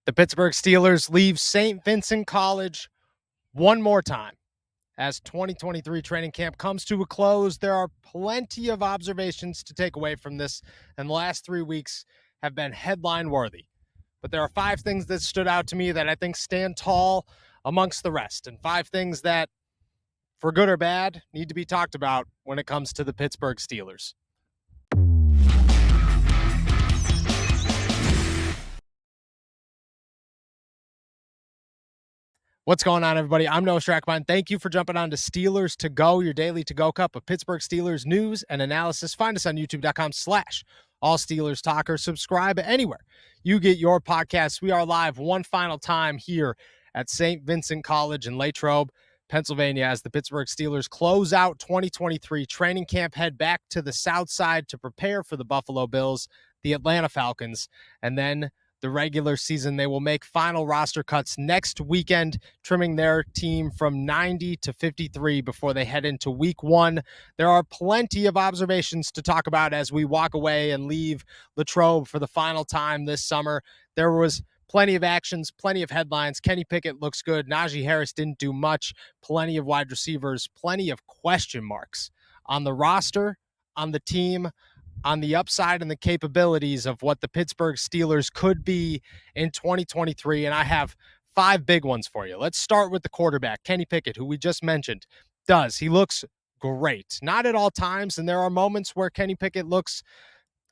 The Pittsburgh Steelers leave St. Vincent College one more time. As 2023 training camp comes to a close, there are plenty of observations to take away from this, and the last 3 weeks have been headline worthy. But there are 5 things that stood out to me that I think stand tall amongst the rest, and 5 things that, for good or bad, need to be talked about when it comes to the Pittsburgh Steelers. What's going on, everybody? I'm Noah Strackbine. Thank you for jumping on to Steelers To Go, your daily to-go cup of Pittsburgh Steelers news and analysis. Find us on youtube.com/allsteelerstalker. Subscribe anywhere you get your podcasts. We are live one final time here at St. Vincent College in Latrobe, Pennsylvania, as the Pittsburgh Steelers close out 2023 training camp, head back to the South Side to prepare for the Buffalo Bills, the Atlanta Falcons, and then the regular season. They will make final roster cuts next weekend, trimming their team from 90 to 53 before they head into week 1. There are plenty of observations to talk about as we walk away and leave Latrobe for the final time this summer. There was plenty of actions, plenty of headlines. Kenny Pickett looks good. Najee Harris didn't do much. Plenty of wide receivers, plenty of question marks on the roster, on the team, on the upside and the capabilities of what the Pittsburgh Steelers could be in 2023. And I have 5 big ones for you. Let's start with the quarterback, Kenny Pickett, who we just mentioned. He looks great. Not at all times, and there are moments where Kenny Pickett looks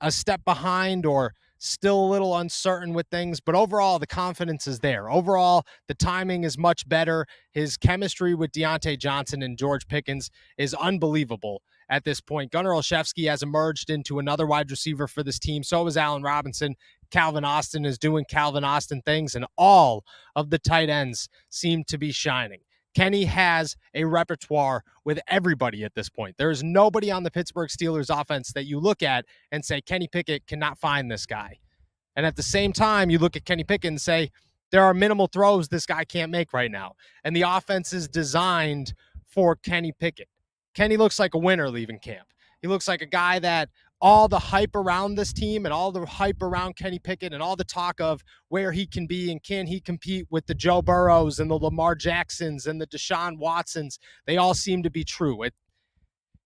a step behind or still a little uncertain with things, but overall, the confidence is there. Overall, the timing is much better. His chemistry with Deontay Johnson and George Pickens is unbelievable at this point. Gunnar Olszewski has emerged into another wide receiver for this team. So is Allen Robinson. Calvin Austin is doing Calvin Austin things, and all of the tight ends seem to be shining. Kenny has a repertoire with everybody at this point. There is nobody on the Pittsburgh Steelers offense that you look at and say, Kenny Pickett cannot find this guy. And at the same time, you look at Kenny Pickett and say, there are minimal throws this guy can't make right now. And the offense is designed for Kenny Pickett. Kenny looks like a winner leaving camp. He looks like a guy that all the hype around this team and all the hype around Kenny Pickett and all the talk of where he can be and can he compete with the Joe Burrows and the Lamar Jacksons and the Deshaun Watsons, they all seem to be true.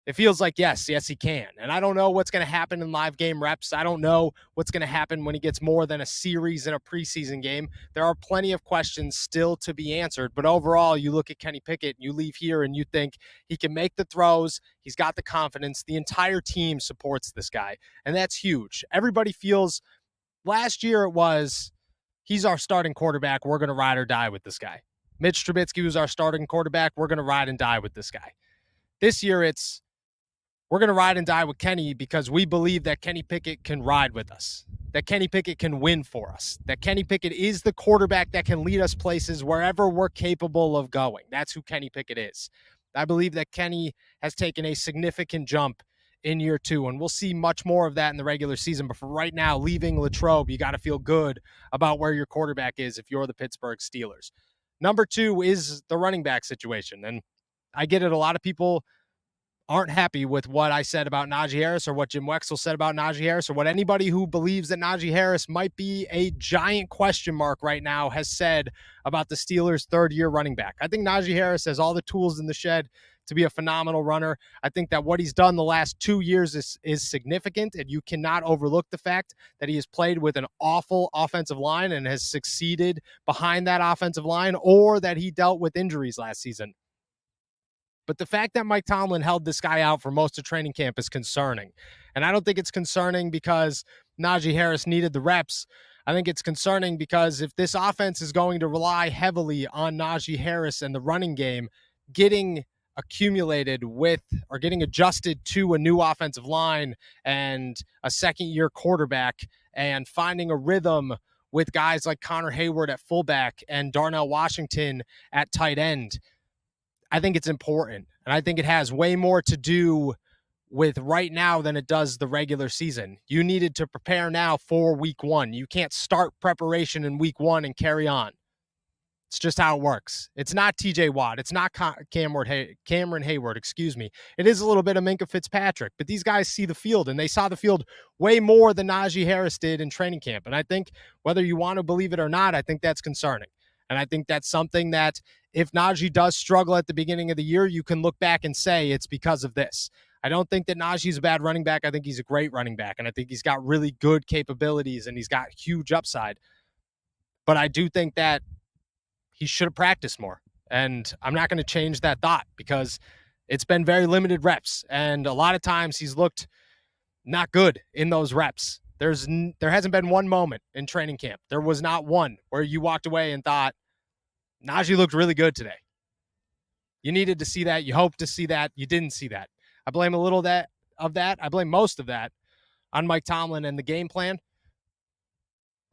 It feels like, yes, he can. And I don't know what's going to happen in live game reps. I don't know what's going to happen when he gets more than a series in a preseason game. There are plenty of questions still to be answered. But overall, you look at Kenny Pickett, and you leave here and you think he can make the throws. He's got the confidence. The entire team supports this guy. And that's huge. Everybody feels last year it was, he's our starting quarterback. We're going to ride or die with this guy. Mitch Trubisky was our starting quarterback. We're going to ride and die with this guy. This year it's, we're going to ride and die with Kenny because we believe that Kenny Pickett can ride with us, that Kenny Pickett can win for us, that Kenny Pickett is the quarterback that can lead us places wherever we're capable of going. That's who Kenny Pickett is. I believe that Kenny has taken a significant jump in year 2, and we'll see much more of that in the regular season. But for right now, leaving Latrobe, you got to feel good about where your quarterback is if you're the Pittsburgh Steelers. Number 2 is the running back situation, and I get it. A lot of people aren't happy with what I said about Najee Harris or what Jim Wexell said about Najee Harris or what anybody who believes that Najee Harris might be a giant question mark right now has said about the Steelers' third-year running back. I think Najee Harris has all the tools in the shed to be a phenomenal runner. I think that what he's done the last 2 years is significant, and you cannot overlook the fact that he has played with an awful offensive line and has succeeded behind that offensive line, or that he dealt with injuries last season. But the fact that Mike Tomlin held this guy out for most of training camp is concerning. And I don't think it's concerning because Najee Harris needed the reps. I think it's concerning because if this offense is going to rely heavily on Najee Harris and the running game, getting accumulated with or getting adjusted to a new offensive line and a second-year quarterback and finding a rhythm with guys like Connor Hayward at fullback and Darnell Washington at tight end, I think it's important, and I think it has way more to do with right now than it does the regular season. You needed to prepare now for week 1. You can't start preparation in week 1 and carry on. It's just how it works. It's not TJ Watt. It's not Cameron Hayward, excuse me. It is a little bit of Minkah Fitzpatrick, but these guys see the field, and they saw the field way more than Najee Harris did in training camp. And I think whether you want to believe it or not, I think that's concerning. And I think that's something that if Najee does struggle at the beginning of the year, you can look back and say it's because of this. I don't think that Najee's a bad running back. I think he's a great running back, and I think he's got really good capabilities, and he's got huge upside. But I do think that he should have practiced more. And I'm not going to change that thought because it's been very limited reps. And a lot of times he's looked not good in those reps. There hasn't been one moment in training camp. There was not one where you walked away and thought, Najee looked really good today. You needed to see that. You hoped to see that. You didn't see that. I blame a little of that. I blame most of that on Mike Tomlin and the game plan.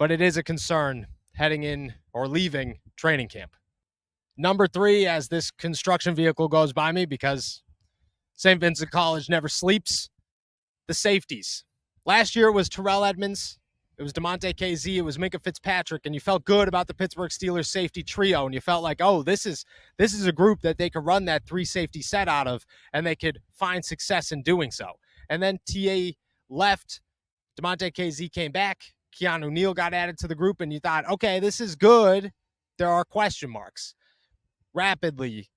But it is a concern heading in or leaving training camp. Number 3, as this construction vehicle goes by me, because St. Vincent College never sleeps, the safeties. Last year it was Terrell Edmunds, it was DeMonte KZ, it was Minkah Fitzpatrick, and you felt good about the Pittsburgh Steelers safety trio, and you felt like, oh, this is a group that they could run that 3-safety set out of, and they could find success in doing so. And then TA left, DeMonte KZ came back, Keanu Neal got added to the group, and you thought, okay, this is good. There are question marks. Rapidly,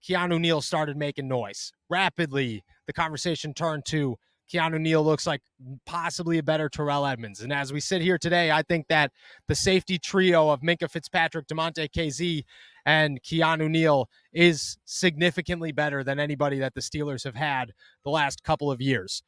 Keanu Neal started making noise. Rapidly, the conversation turned to Keanu Neal looks like possibly a better Terrell Edmunds. And as we sit here today, I think that the safety trio of Minkah Fitzpatrick, DeMonte KZ, and Keanu Neal is significantly better than anybody that the Steelers have had the last couple of years.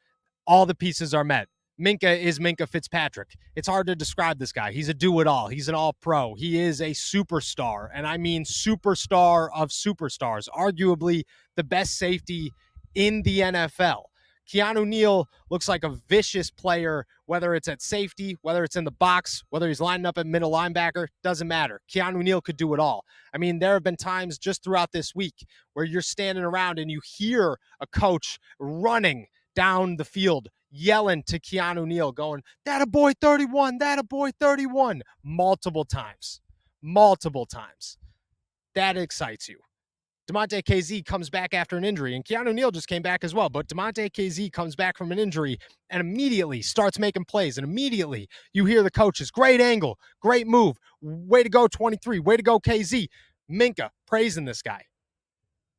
All the pieces are met. Minkah is Minkah Fitzpatrick. It's hard to describe this guy. He's a do-it-all. He's an all-pro. He is a superstar, and I mean superstar of superstars, arguably the best safety in the NFL. Keanu Neal looks like a vicious player, whether it's at safety, whether it's in the box, whether he's lining up at middle linebacker, doesn't matter. Keanu Neal could do it all. I mean, there have been times just throughout this week where you're standing around and you hear a coach running down the field, yelling to Keanu Neal, going, "That a boy 31, that a boy 31," multiple times. That excites you. DeMonte KZ comes back after an injury, and Keanu Neal just came back as well, but DeMonte KZ comes back from an injury and immediately starts making plays, and immediately you hear the coaches, great angle, great move, way to go 23, way to go KZ. Minkah praising this guy.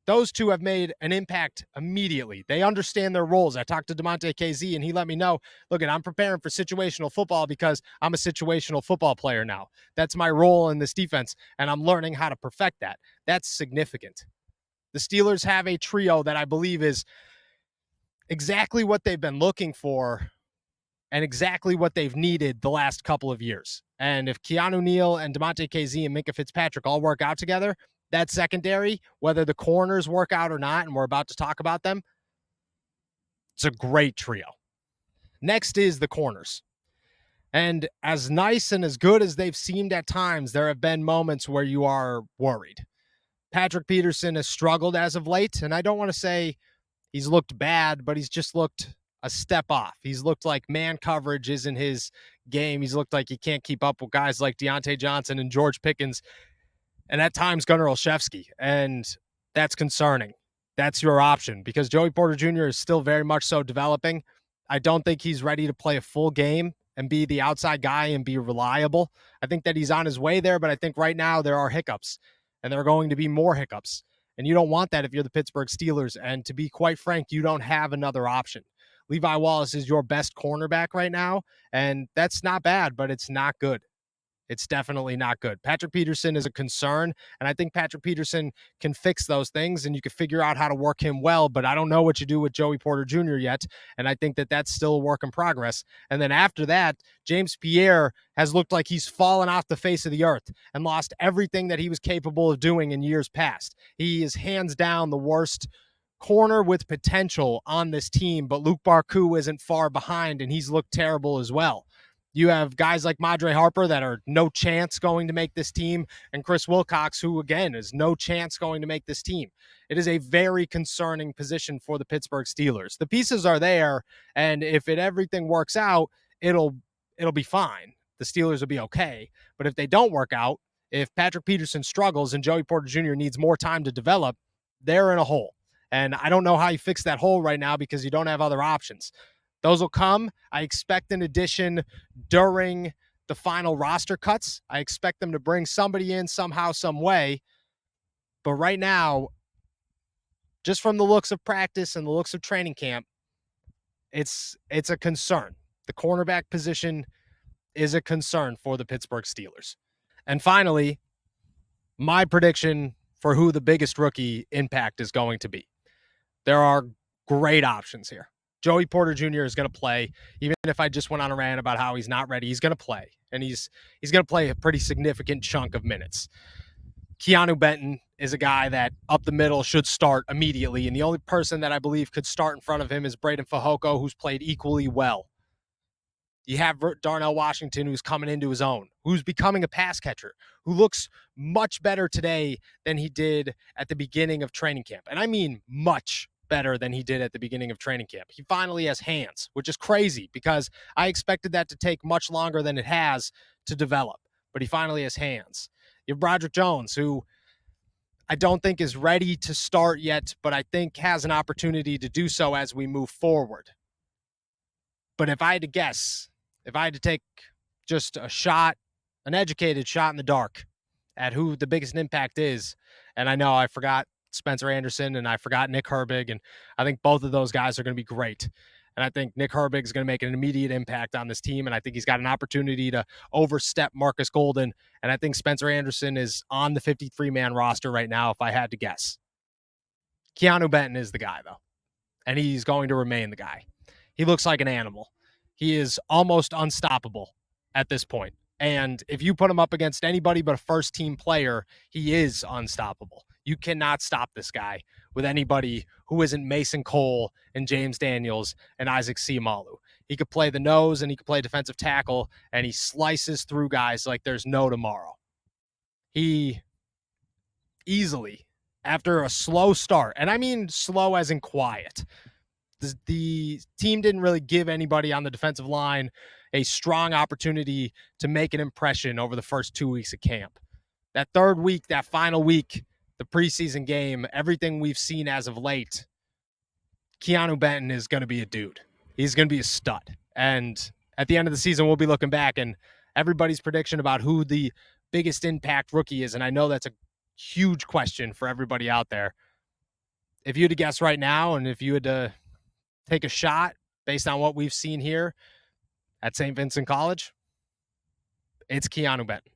Those two have made an impact immediately. They understand their roles. I talked to DeMonte KZ, and he let me know, look, I'm preparing for situational football because I'm a situational football player now. That's my role in this defense, and I'm learning how to perfect that. That's significant. The Steelers have a trio that I believe is exactly what they've been looking for and exactly what they've needed the last couple of years. And if Keanu Neal and DeMonte KZ and Minkah Fitzpatrick all work out together, that secondary, whether the corners work out or not, and we're about to talk about them, it's a great trio. Next is the corners. And as nice and as good as they've seemed at times, there have been moments where you are worried. Patrick Peterson has struggled as of late, and I don't want to say he's looked bad, but he's just looked a step off. He's looked like man coverage isn't his game. He's looked like he can't keep up with guys like Deontay Johnson and George Pickens, and at times Gunnar Olszewski, and that's concerning. That's your option because Joey Porter Jr. is still very much so developing. I don't think he's ready to play a full game and be the outside guy and be reliable. I think that he's on his way there, but I think right now there are hiccups, and there are going to be more hiccups. And you don't want that if you're the Pittsburgh Steelers. And to be quite frank, you don't have another option. Levi Wallace is your best cornerback right now, and that's not bad, but it's not good. It's definitely not good. Patrick Peterson is a concern, and I think Patrick Peterson can fix those things, and you can figure out how to work him well, but I don't know what you do with Joey Porter Jr. yet, and I think that that's still a work in progress. And then after that, James Pierre has looked like he's fallen off the face of the earth and lost everything that he was capable of doing in years past. He is hands down the worst corner with potential on this team, but Luke Barku isn't far behind, and he's looked terrible as well. You have guys like Madre Harper that are no chance going to make this team, and Chris Wilcox, who, again, is no chance going to make this team. It is a very concerning position for the Pittsburgh Steelers. The pieces are there, and if everything works out, it'll be fine. The Steelers will be okay. But if they don't work out, If Patrick Peterson struggles and Joey Porter Jr. needs more time to develop, they're in a hole. And I don't know how you fix that hole right now because you don't have other options. Those will come. I expect an addition during the final roster cuts. I expect them to bring somebody in somehow, some way. But right now, just from the looks of practice and the looks of training camp, it's a concern. The cornerback position is a concern for the Pittsburgh Steelers. And finally, my prediction for who the biggest rookie impact is going to be. There are great options here. Joey Porter Jr. is going to play. Even if I just went on a rant about how he's not ready, he's going to play. And he's going to play a pretty significant chunk of minutes. Keanu Benton is a guy that up the middle should start immediately. And the only person that I believe could start in front of him is Braden Fajoko, who's played equally well. You have Darnell Washington, who's coming into his own, who's becoming a pass catcher, who looks much better today than he did at the beginning of training camp. And I mean much better than he did at the beginning of training camp. He finally has hands, which is crazy because I expected that to take much longer than it has to develop. But he finally has hands. You have Broderick Jones, who I don't think is ready to start yet, but I think has an opportunity to do so as we move forward. But if I had to guess, if I had to take just a shot, an educated shot in the dark at who the biggest impact is, and I know I forgot Spencer Anderson and I forgot Nick Herbig, and I think both of those guys are going to be great. And I think Nick Herbig is going to make an immediate impact on this team, and I think he's got an opportunity to overstep Marcus Golden, and I think Spencer Anderson is on the 53-man roster right now, if I had to guess. Keanu Benton is the guy, though, and he's going to remain the guy. He looks like an animal. He is almost unstoppable at this point. And if you put him up against anybody but a first-team player, he is unstoppable. You cannot stop this guy with anybody who isn't Mason Cole and James Daniels and Isaac Seumalo. He could play the nose and he could play defensive tackle, and he slices through guys like there's no tomorrow. He easily, after a slow start, and I mean slow as in quiet, the team didn't really give anybody on the defensive line a strong opportunity to make an impression over the first 2 weeks of camp. That third week, that final week, the preseason game, everything we've seen as of late, Keanu Benton is going to be a dude. He's going to be a stud. And at the end of the season, we'll be looking back and everybody's prediction about who the biggest impact rookie is. And I know that's a huge question for everybody out there. If you had to guess right now, and if you had to take a shot based on what we've seen here at St. Vincent College, it's Keanu Benton.